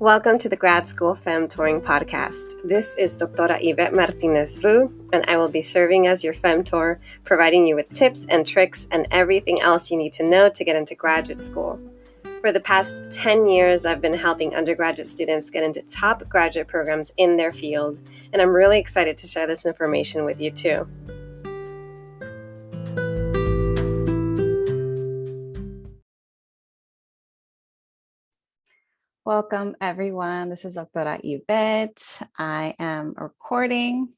Welcome to the Grad School Femtoring Podcast. This is Doctora Yvette Martinez Vu, and I will be serving as your femtor, providing you with tips and tricks and everything else you need to know to get into graduate school. For the past 10 years, I've been helping undergraduate students get into top graduate programs in their field, and I'm really excited to share this information with you too. Welcome, everyone. This is Doctora Yvette. I am recording.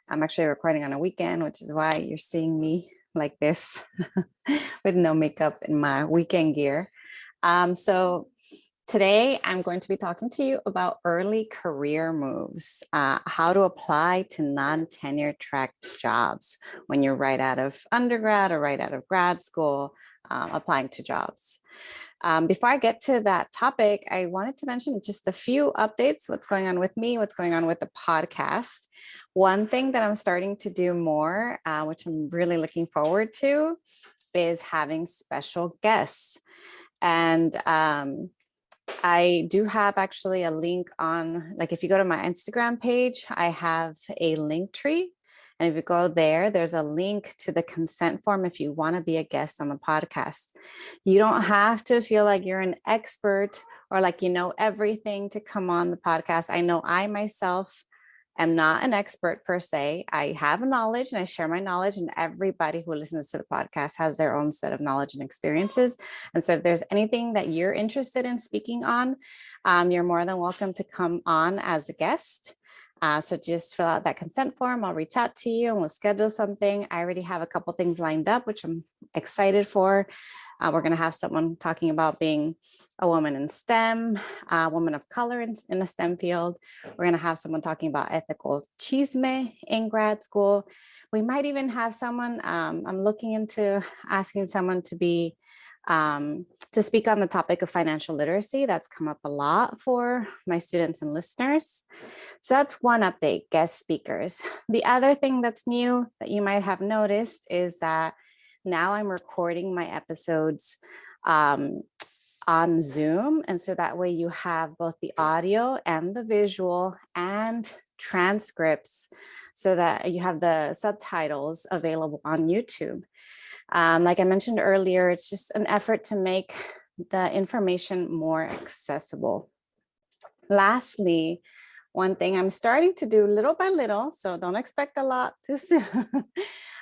I'm actually recording on a weekend, which is why you're seeing me like this with no makeup in my weekend gear. So today I'm going to be talking to you about early career moves, how to apply to non-tenure track jobs when you're right out of undergrad or right out of grad school, applying to jobs. Before I get to that topic, I wanted to mention just a few updates, what's going on with me, what's going on with the podcast. One thing that I'm starting to do more, which I'm really looking forward to, is having special guests. And I do have actually a link on, like if you go to my Instagram page, I have a link tree. And if you go there, there's a link to the consent form if you want to be a guest on the podcast. You don't have to feel like you're an expert or like you know everything to come on the podcast. I know I myself am not an expert per se. I have knowledge and I share my knowledge, and everybody who listens to the podcast has their own set of knowledge and experiences. And so if there's anything that you're interested in speaking on, you're more than welcome to come on as a guest. So just fill out that consent form. I'll reach out to you and we'll schedule something. I already have a couple things lined up, which I'm excited for. We're going to have someone talking about being a woman in STEM, a woman of color in the STEM field. We're going to have someone talking about ethical chisme in grad school. We might even have someone, I'm looking into asking someone to be to speak on the topic of financial literacy. That's come up a lot for my students and listeners. So that's one update, guest speakers. The other thing that's new that you might have noticed is that now I'm recording my episodes on Zoom. And so that way you have both the audio and the visual and transcripts so that you have the subtitles available on YouTube. Like I mentioned earlier, it's just an effort to make the information more accessible. Lastly, one thing I'm starting to do little by little, so don't expect a lot too soon,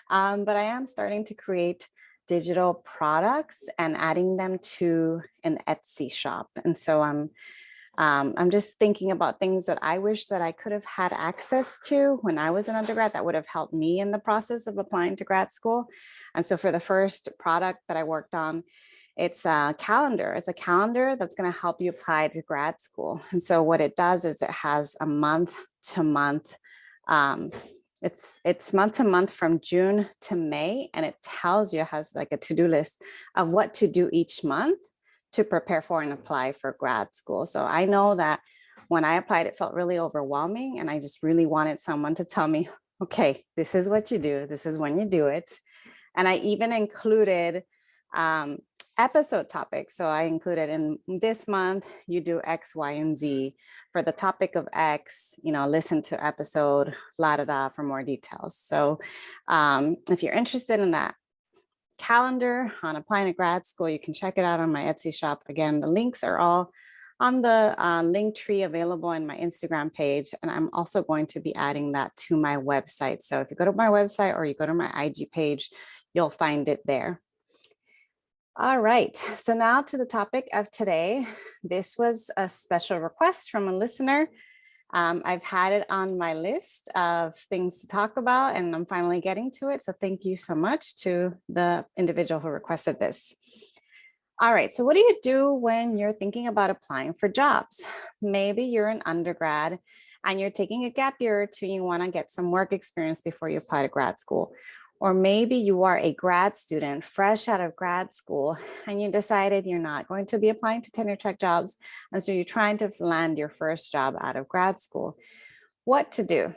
but I am starting to create digital products and adding them to an Etsy shop. And so I'm just thinking about things that I wish that I could have had access to when I was an undergrad that would have helped me in the process of applying to grad school. And so for the first product that I worked on, it's a calendar. It's a calendar that's going to help you apply to grad school. And so what it does is it has a month to month. It's month to month from June to May, and it tells you, it has like a to-do list of what to do each month to prepare for and apply for grad school. So I know that when I applied, it felt really overwhelming, and I just really wanted someone to tell me, okay, this is what you do. This is when you do it. And I even included episode topics. So I included in this month, you do X, Y, and Z. For the topic of X, listen to episode for more details. So if you're interested in that calendar on applying to grad school, you can check it out on my Etsy shop. Again, the links are all on the link tree available in my Instagram page. And I'm also going to be adding that to my website. So if you go to my website or you go to my IG page, you'll find it there. All right, so now to the topic of today. This was a special request from a listener. I've had it on my list of things to talk about, and I'm finally getting to it. So thank you so much to the individual who requested this. All right, so what do you do when you're thinking about applying for jobs? Maybe you're an undergrad and you're taking a gap year or two, you want to get some work experience before you apply to grad school. Or maybe you are a grad student fresh out of grad school and you decided you're not going to be applying to tenure track jobs. And so you're trying to land your first job out of grad school. What to do?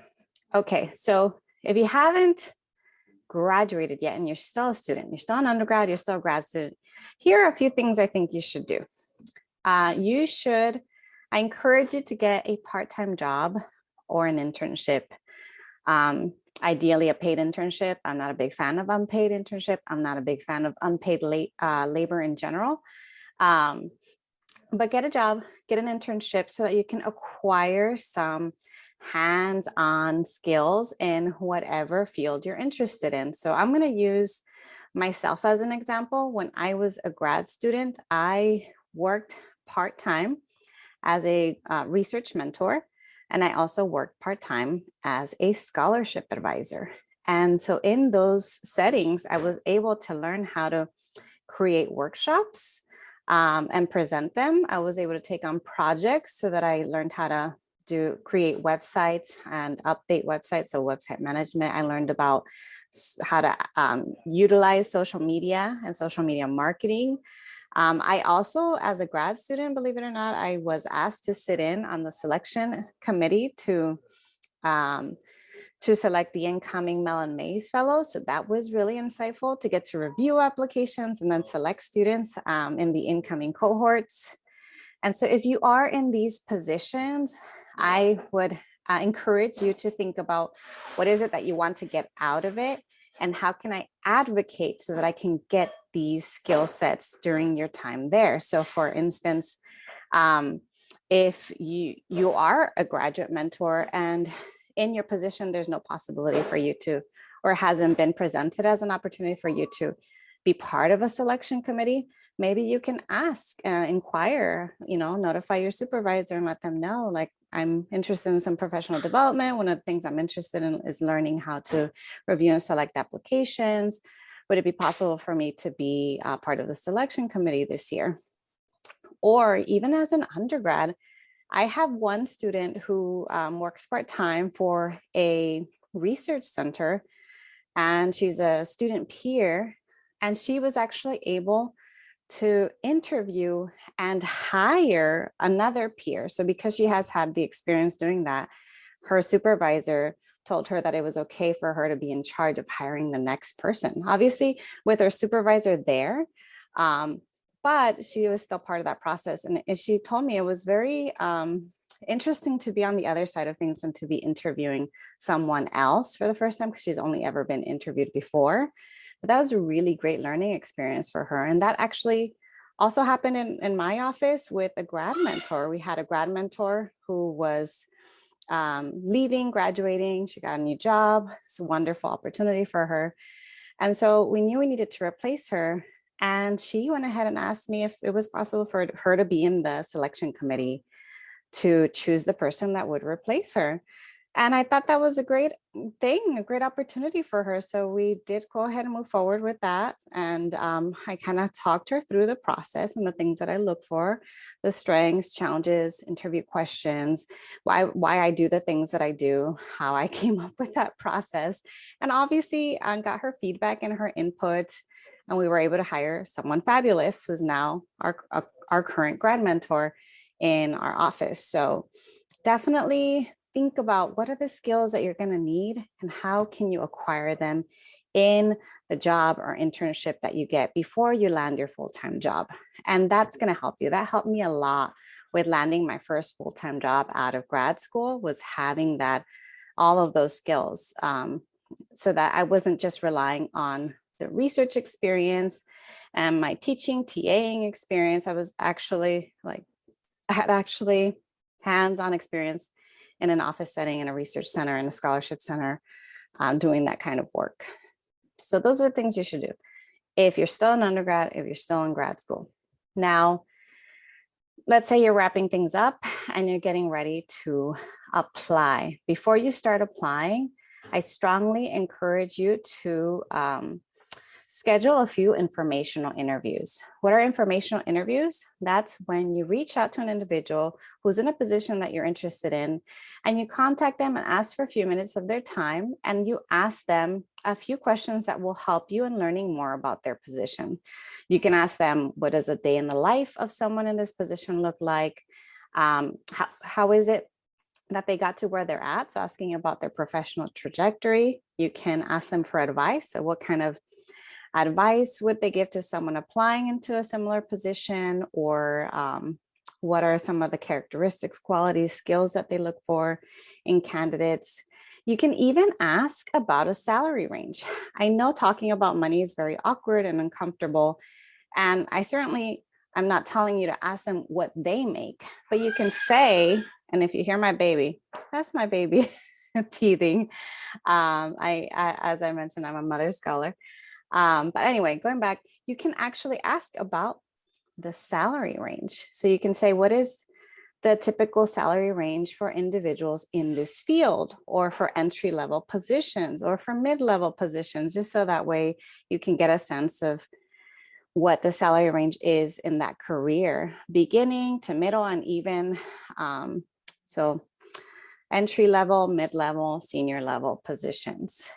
Okay, so if you haven't graduated yet and you're still a student, you're still an undergrad, you're still a grad student, here are a few things I think you should do. You should I encourage you to get a part-time job or an internship. Ideally, a paid internship. I'm not a big fan of unpaid internship. I'm not a big fan of unpaid labor in general. But get a job, get an internship so that you can acquire some hands-on skills in whatever field you're interested in. So I'm going to use myself as an example. When I was a grad student, I worked part-time as a research mentor, and I also worked part-time as a scholarship advisor. And so in those settings, I was able to learn how to create workshops and present them. I was able to take on projects so that I learned how to create websites and update websites. So website management, I learned about how to utilize social media and social media marketing. I also, as a grad student, believe it or not, I was asked to sit in on the selection committee to select the incoming Mellon Mays Fellows. So that was really insightful to get to review applications and then select students in the incoming cohorts. And so if you are in these positions, I would encourage you to think about what is it that you want to get out of it, and how can I advocate so that I can get these skill sets during your time there. So for instance, if you are a graduate mentor and in your position, there's no possibility for you to, or hasn't been presented as an opportunity for you to be part of a selection committee, maybe you can ask, inquire, notify your supervisor and let them know, like, I'm interested in some professional development. One of the things I'm interested in is learning how to review and select applications. Would it be possible for me to be part of the selection committee this year? Or even as an undergrad, I have one student who works part-time for a research center, and she's a student peer, and she was actually able to interview and hire another peer. So because she has had the experience doing that, her supervisor told her that it was okay for her to be in charge of hiring the next person, obviously with her supervisor there. But she was still part of that process. And she told me it was very interesting to be on the other side of things and to be interviewing someone else for the first time, because she's only ever been interviewed before. But that was a really great learning experience for her. And that actually also happened in my office with a grad mentor. We had a grad mentor who was leaving, graduating. She got a new job. It's a wonderful opportunity for her. And so we knew we needed to replace her. And she went ahead and asked me if it was possible for her to be in the selection committee to choose the person that would replace her. And I thought that was a great thing, a great opportunity for her. So we did go ahead and move forward with that. And I kind of talked her through the process and the things that I look for, the strengths, challenges, interview questions, why I do the things that I do, how I came up with that process. And obviously I got her feedback and her input. And we were able to hire someone fabulous who's now our current grad mentor in our office. So definitely think about what are the skills that you're going to need and how can you acquire them in the job or internship that you get before you land your full-time job. And that's going to help you. That helped me a lot with landing my first full-time job out of grad school, was having all of those skills, so that I wasn't just relying on the research experience and my teaching, TAing experience. I had actually hands-on experience in an office setting, in a research center, in a scholarship center, doing that kind of work. So those are the things you should do if you're still an undergrad, if you're still in grad school. Now, let's say you're wrapping things up and you're getting ready to apply. Before you start applying, I strongly encourage you to schedule a few informational interviews. What are informational interviews? That's when you reach out to an individual who's in a position that you're interested in, and you contact them and ask for a few minutes of their time, and you ask them a few questions that will help you in learning more about their position. You can ask them, what does a day in the life of someone in this position look like? How is it that they got to where they're at? So asking about their professional trajectory. You can ask them for advice. So what kind of advice would they give to someone applying into a similar position, or What are some of the characteristics, qualities, skills that they look for in candidates? You can even ask about a salary range. I know talking about money is very awkward and uncomfortable, and I'm not telling you to ask them what they make, but you can say, and if you hear my baby, that's my baby teething. As I mentioned, I'm a mother scholar. But anyway, going back, you can actually ask about the salary range. So you can say, what is the typical salary range for individuals in this field, or for entry-level positions, or for mid-level positions, just so that way you can get a sense of what the salary range is in that career, beginning to middle, and even so entry level, mid-level, senior level positions.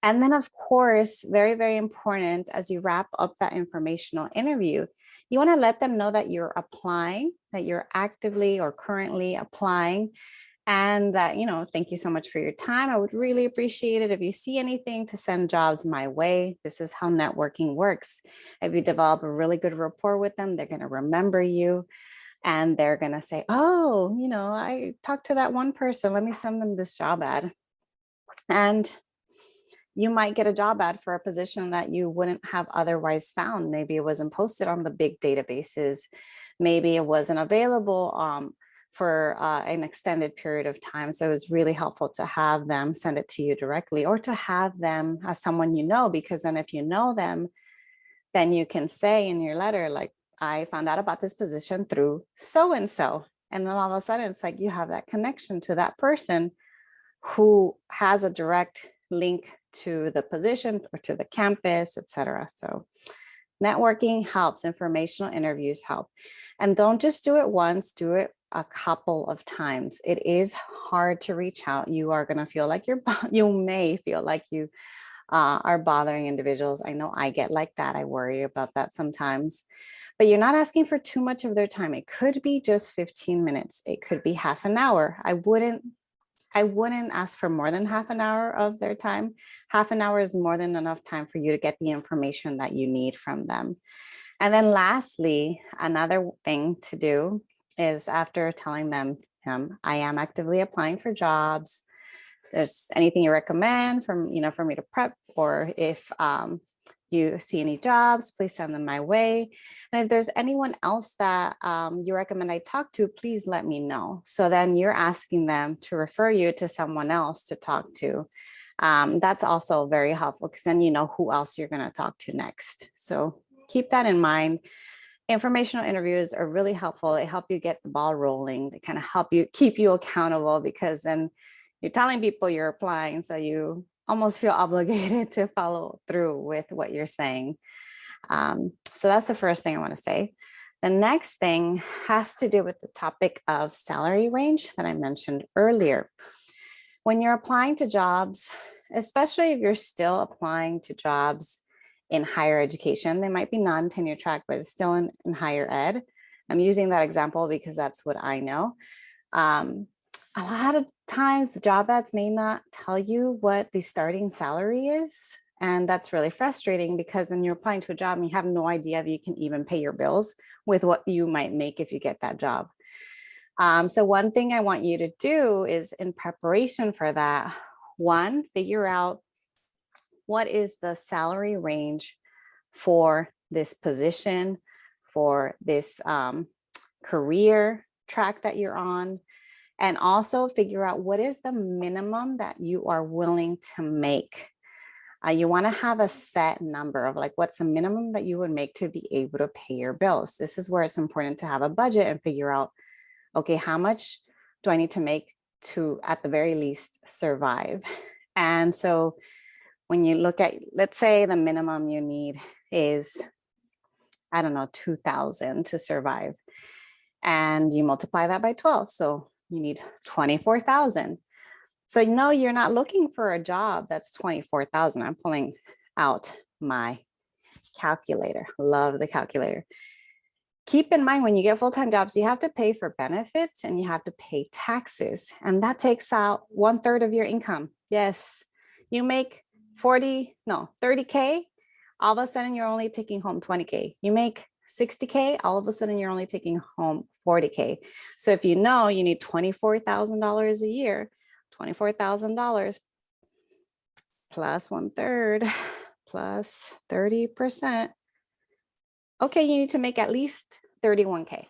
And then, of course, very, very important, as you wrap up that informational interview, you want to let them know that you're applying, that you're actively or currently applying, and that, thank you so much for your time. I would really appreciate it if you see anything to send jobs my way. This is how networking works. If you develop a really good rapport with them, they're going to remember you, and they're going to say, oh, I talked to that one person. Let me send them this job ad. And you might get a job ad for a position that you wouldn't have otherwise found. Maybe it wasn't posted on the big databases. Maybe it wasn't available for an extended period of time. So it was really helpful to have them send it to you directly, or to have them as someone you know, because then if you know them, then you can say in your letter, like, I found out about this position through so-and-so. And then all of a sudden, it's like you have that connection to that person who has a direct link to the position or to the campus, etc. So networking helps, informational interviews help. And don't just do it once, do it a couple of times. It is hard to reach out. You are going to feel like you may feel like you are bothering individuals. I know I get like that. I worry about that sometimes. But you're not asking for too much of their time. It could be just 15 minutes. It could be half an hour. I wouldn't ask for more than half an hour of their time. Half an hour is more than enough time for you to get the information that you need from them. And then lastly, another thing to do is, after telling them, I am actively applying for jobs. There's anything you recommend for me to prep, or if you see any jobs, please send them my way. And if there's anyone else that you recommend I talk to, please let me know. So then you're asking them to refer you to someone else to talk to. That's also very helpful, because then you know who else you're going to talk to next. So keep that in mind. Informational interviews are really helpful. They help you get the ball rolling. They kind of help you keep you accountable, because then you're telling people you're applying, so you almost feel obligated to follow through with what you're saying. So that's the first thing I want to say. The next thing has to do with the topic of salary range that I mentioned earlier. When you're applying to jobs, especially if you're still applying to jobs in higher education, they might be non-tenure track, but it's still in higher ed. I'm using that example because that's what I know. A lot of times the job ads may not tell you what the starting salary is. And that's really frustrating, because then you're applying to a job and you have no idea if you can even pay your bills with what you might make if you get that job. So one thing I want you to do is, in preparation for that, one, figure out what is the salary range for this position, for this career track that you're on. And also figure out what is the minimum that you are willing to make. You want to have a set number of, like, what's the minimum that you would make to be able to pay your bills. This is where it's important to have a budget and figure out, okay, how much do I need to make to, at the very least, survive? And so when you look at, let's say the minimum you need is, I don't know, 2,000 to survive, and you multiply that by 12. So you need 24,000. So you're not looking for a job that's 24,000. I'm pulling out my calculator. Love the calculator. Keep in mind, when you get full-time jobs, you have to pay for benefits and you have to pay taxes. And that takes out 1/3 of your income. Yes, you make 30K, all of a sudden you're only taking home 20K. You make 60K, all of a sudden you're only taking home 40K. So if you know you need $24,000 a year, $24,000 plus 1/3 plus 30%. Okay, you need to make at least 31K.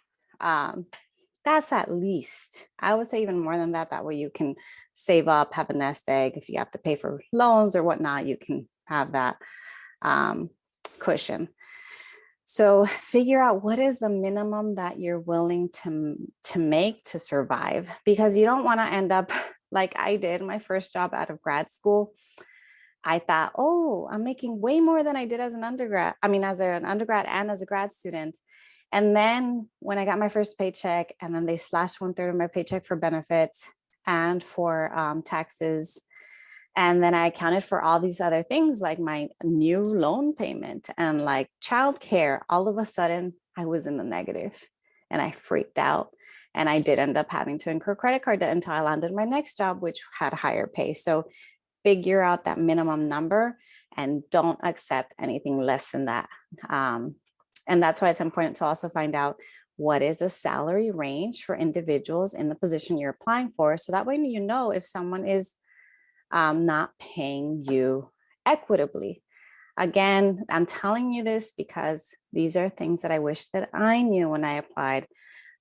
That's at least. I would say even more than that. That way you can save up, have a nest egg. If you have to pay for loans or whatnot, you can have that cushion. So figure out what is the minimum that you're willing to make to survive, because you don't want to end up like I did my first job out of grad school. I thought, oh, I'm making way more than I did as an undergrad. I mean, as an undergrad and as a grad student. And then when I got my first paycheck, and then they slashed 1/3 of my paycheck for benefits and for taxes. And then I accounted for all these other things like my new loan payment and like childcare. All of a sudden, I was in the negative and I freaked out. And I did end up having to incur credit card debt until I landed my next job, which had higher pay. So figure out that minimum number and don't accept anything less than that. And that's why it's important to also find out what is a salary range for individuals in the position you're applying for. So that way you know if someone is not paying you equitably. Again, I'm telling you this because these are things that I wish that I knew when I applied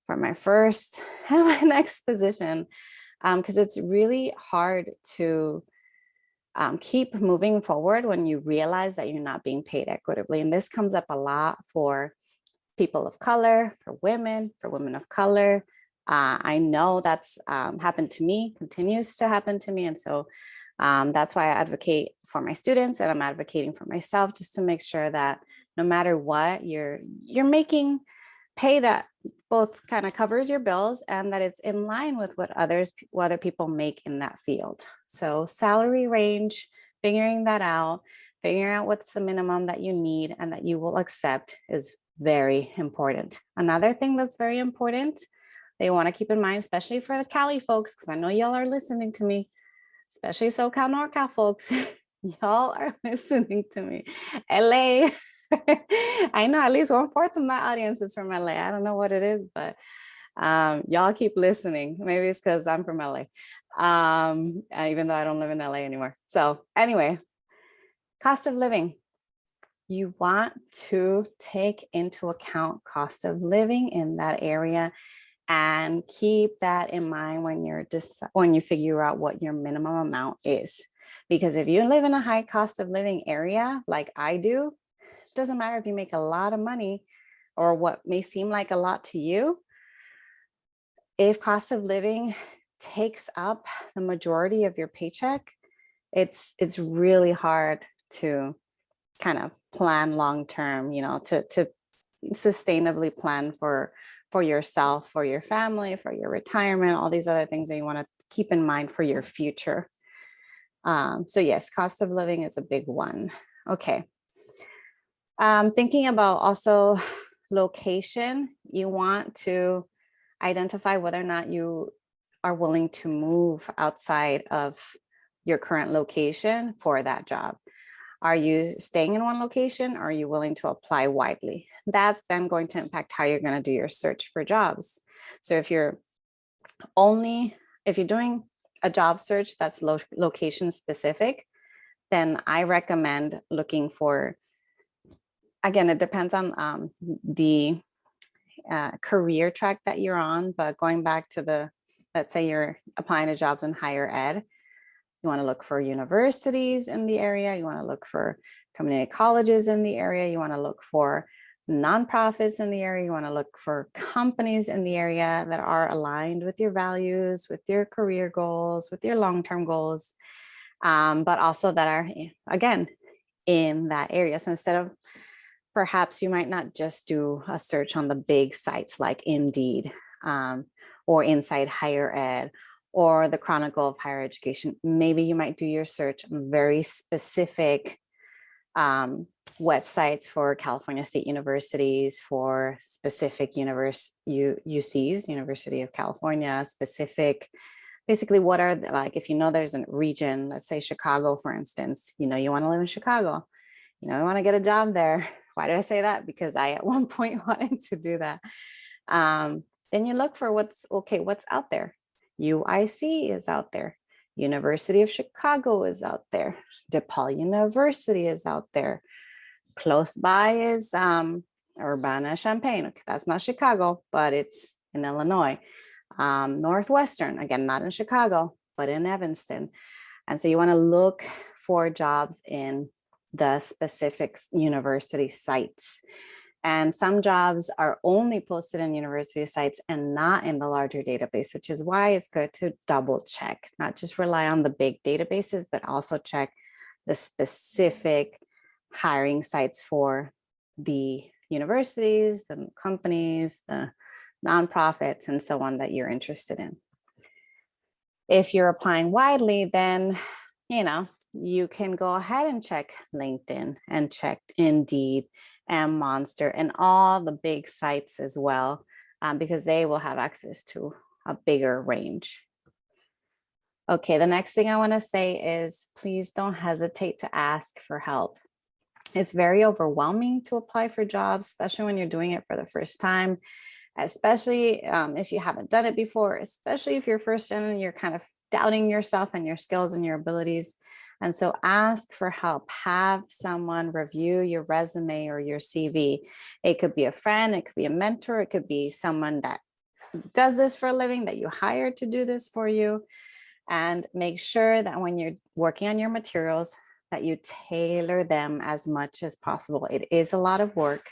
for my first and my next position, because it's really hard to keep moving forward when you realize that you're not being paid equitably. And this comes up a lot for people of color, for women of color. I know that's happened to me, continues to happen to me. And so that's why I advocate for my students, and I'm advocating for myself, just to make sure that no matter what, you're making pay that both kind of covers your bills and that it's in line with what other people make in that field. So salary range, figuring that out, figuring out what's the minimum that you need and that you will accept is very important. Another thing that's very important, they want to keep in mind, especially for the Cali folks, because I know y'all are listening to me, especially SoCal, NorCal folks, y'all are listening to me. LA, I know at least 1/4 of my audience is from LA. I don't know what it is, but y'all keep listening. Maybe it's because I'm from LA, even though I don't live in LA anymore. So anyway, cost of living. You want to take into account cost of living in that area and keep that in mind when you figure out what your minimum amount is. Because if you live in a high cost of living area like I do, it doesn't matter if you make a lot of money or what may seem like a lot to you. If cost of living takes up the majority of your paycheck, it's really hard to kind of plan long term, to sustainably plan for yourself, for your family, for your retirement, all these other things that you want to keep in mind for your future. So yes, cost of living is a big one. Okay. Thinking about also location, you want to identify whether or not you are willing to move outside of your current location for that job. Are you staying in one location, or are you willing to apply widely? That's then going to impact how you're going to do your search for jobs. So if you're doing a job search that's location specific, then I recommend looking for, again, it depends on the career track that you're on, but going back to let's say you're applying to jobs in higher ed, you want to look for universities in the area. You want to look for community colleges in the area. You want to look for nonprofits in the area. You want to look for companies in the area that are aligned with your values, with your career goals, with your long-term goals, but also that are, again, in that area. So instead of, perhaps you might not just do a search on the big sites like Indeed or Inside Higher Ed or the Chronicle of Higher Education. Maybe you might do your search on very specific websites for California State Universities, for specific UCs, University of California, specific, basically what are, like, if you know there's a region, let's say Chicago, for instance, you want to live in Chicago, you want to get a job there, Why do I say that? Because I at one point wanted to do that. Then you look for what's out there. UIC is out there. University of Chicago is out there. DePaul University is out there. Close by is Urbana-Champaign. Okay, that's not Chicago, but it's in Illinois. Northwestern, again, not in Chicago, but in Evanston. And so you want to look for jobs in the specific university sites. And some jobs are only posted in university sites and not in the larger database, which is why it's good to double check, not just rely on the big databases, but also check the specific hiring sites for the universities, the companies, the nonprofits, and so on that you're interested in. If you're applying widely, then, you can go ahead and check LinkedIn and check Indeed and Monster and all the big sites as well, because they will have access to a bigger range. Okay, the next thing I want to say is please don't hesitate to ask for help. It's very overwhelming to apply for jobs, especially when you're doing it for the first time, especially if you haven't done it before, especially if you're first and you're kind of doubting yourself and your skills and your abilities. And so ask for help. Have someone review your resume or your CV. It could be a friend, it could be a mentor, it could be someone that does this for a living that you hire to do this for you. And make sure that when you're working on your materials, that you tailor them as much as possible. It is a lot of work,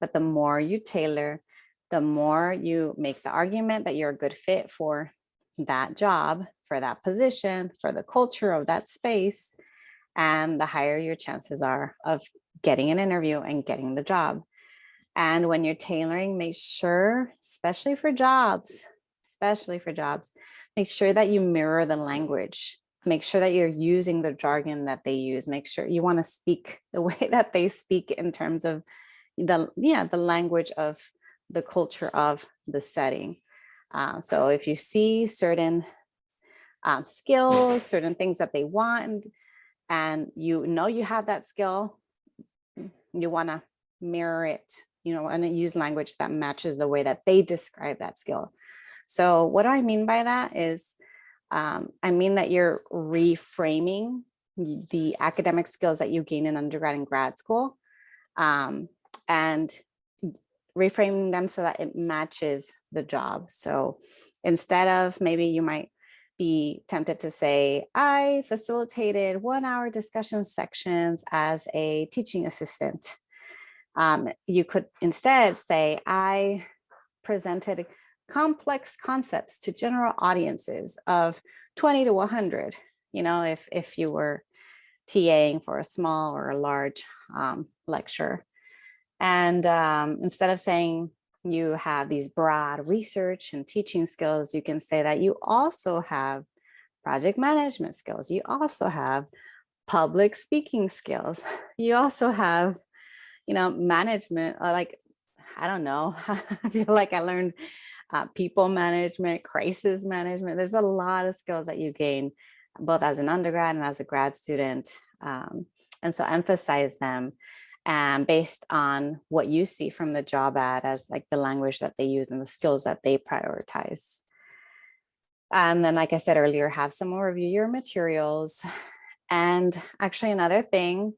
but the more you tailor, the more you make the argument that you're a good fit for that job, for that position, for the culture of that space, and the higher your chances are of getting an interview and getting the job. And when you're tailoring, make sure, especially for jobs, make sure that you mirror the language. Make sure that you're using the jargon that they use. Make sure you want to speak the way that they speak in terms of the language of the culture of the setting. So if you see certain skills, certain things that they want, and you have that skill, you want to mirror it, and use language that matches the way that they describe that skill. So what do I mean by that is, I mean that you're reframing the academic skills that you gain in undergrad and grad school, and reframing them so that it matches the job. So instead of, maybe you might be tempted to say, I facilitated 1-hour discussion sections as a teaching assistant. You could instead say, I presented complex concepts to general audiences of 20 to 100, if you were TAing for a small or a large lecture. And instead of saying you have these broad research and teaching skills, you can say that you also have project management skills. You also have public speaking skills. You also have, management, like, I don't know, I feel like I learned people management, crisis management. There's a lot of skills that you gain both as an undergrad and as a grad student. And so emphasize them based on what you see from the job ad as like the language that they use and the skills that they prioritize. And then, like I said earlier, have someone review your materials. And actually another thing,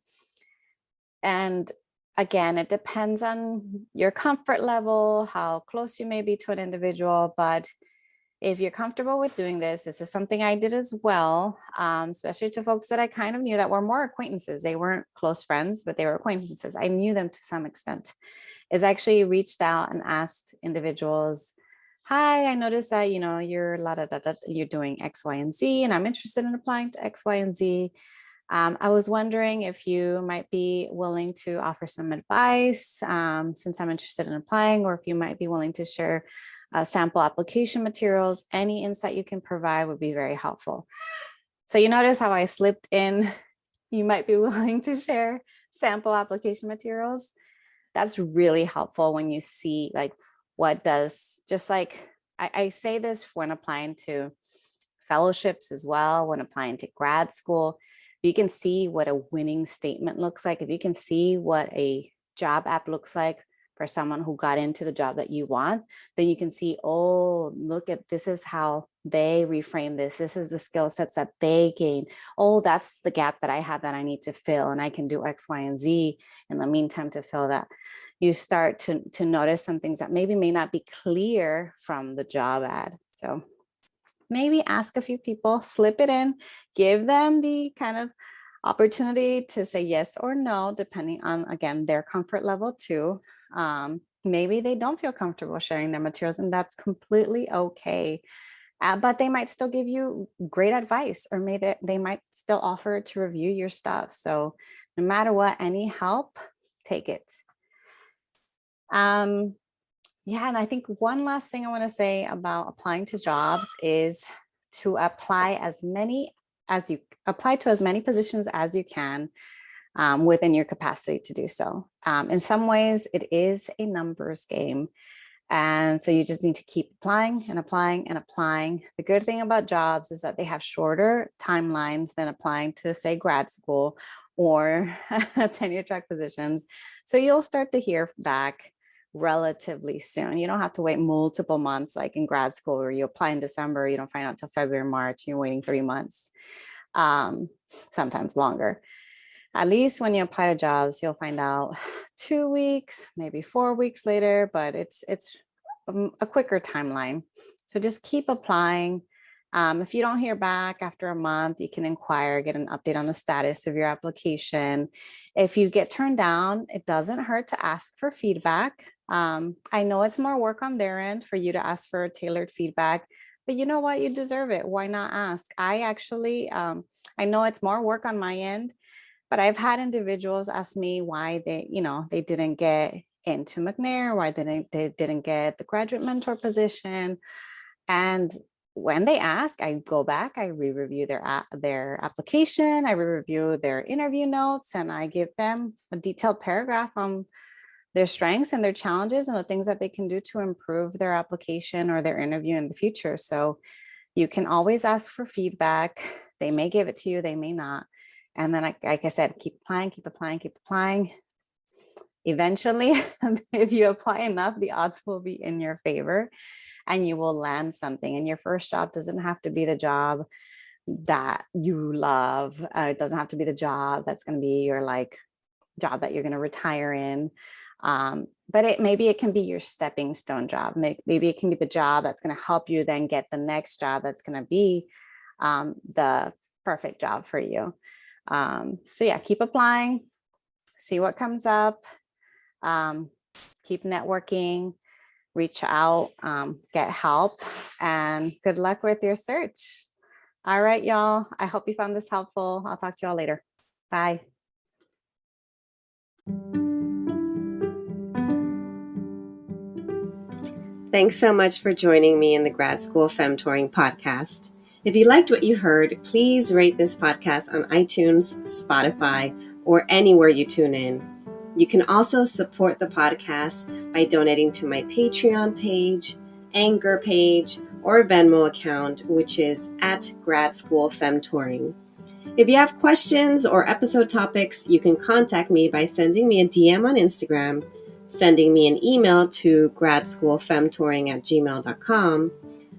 and again, it depends on your comfort level, how close you may be to an individual, but if you're comfortable with doing this is something I did as well, especially to folks that I kind of knew that were more acquaintances. They weren't close friends, but they were acquaintances. I knew them to some extent. Is actually reached out and asked individuals, hi, I noticed that, you're doing X, Y, and Z, and I'm interested in applying to X, Y, and Z. I was wondering if you might be willing to offer some advice since I'm interested in applying, or if you might be willing to share sample application materials. Any insight you can provide would be very helpful. So you notice how I slipped in, you might be willing to share sample application materials. That's really helpful when you see like just like I say this when applying to fellowships as well, when applying to grad school. If you can see what a winning statement looks like, if you can see what a job app looks like for someone who got into the job that you want, then you can see, oh, look at, this is how they reframe this. This is the skill sets that they gain. Oh, that's the gap that I have that I need to fill, and I can do X, Y, and Z in the meantime to fill that. You start to notice some things that maybe may not be clear from the job ad. So maybe ask a few people, slip it in, give them the kind of opportunity to say yes or no, depending on, again, their comfort level too. Maybe they don't feel comfortable sharing their materials, and that's completely okay. But they might still give you great advice, or maybe they might still offer to review your stuff. So no matter what, any help, take it. Yeah, and I think one last thing I want to say about applying to jobs is to apply to as many positions as you can within your capacity to do so. In some ways, it is a numbers game. And so you just need to keep applying and applying and applying. The good thing about jobs is that they have shorter timelines than applying to, say, grad school or tenure track positions. So you'll start to hear back relatively soon. You don't have to wait multiple months like in grad school, where you apply in December, you don't find out till February, March, you're waiting 3 months, sometimes longer. At least when you apply to jobs, you'll find out 2 weeks, maybe 4 weeks later, but it's a quicker timeline. So just keep applying. If you don't hear back after a month, you can inquire, get an update on the status of your application. If you get turned down, it doesn't hurt to ask for feedback. I know it's more work on their end for you to ask for tailored feedback, but you know what? You deserve it. Why not ask? I actually, I know it's more work on my end, but I've had individuals ask me why they didn't get into McNair, why they didn't get the graduate mentor position. And when they ask, I go back, I re-review their application, I re-review their interview notes, and I give them a detailed paragraph on their strengths and their challenges and the things that they can do to improve their application or their interview in the future. So you can always ask for feedback. They may give it to you, they may not. And then, like I said, keep applying, keep applying, keep applying. Eventually, if you apply enough, the odds will be in your favor and you will land something. And your first job doesn't have to be the job that you love. It doesn't have to be the job that's going to be your job that you're going to retire in. But maybe it can be your stepping stone job. Maybe it can be the job that's going to help you then get the next job that's going to be the perfect job for you. So yeah, keep applying, see what comes up, keep networking, reach out, get help, and good luck with your search. All right, y'all. I hope you found this helpful. I'll talk to y'all later. Bye. Thanks so much for joining me in the Grad School Femtoring Podcast. If you liked what you heard, please rate this podcast on iTunes, Spotify, or anywhere you tune in. You can also support the podcast by donating to my Patreon page, Anchor page, or Venmo account, which is at Grad School Femtoring. If you have questions or episode topics, you can contact me by sending me a DM on Instagram, sending me an email to gradschoolfemtoring@gmail.com,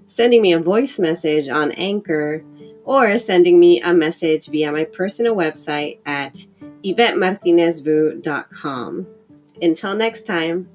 sending me a voice message on Anchor, or sending me a message via my personal website at YvetteMartinezvu.com. Until next time.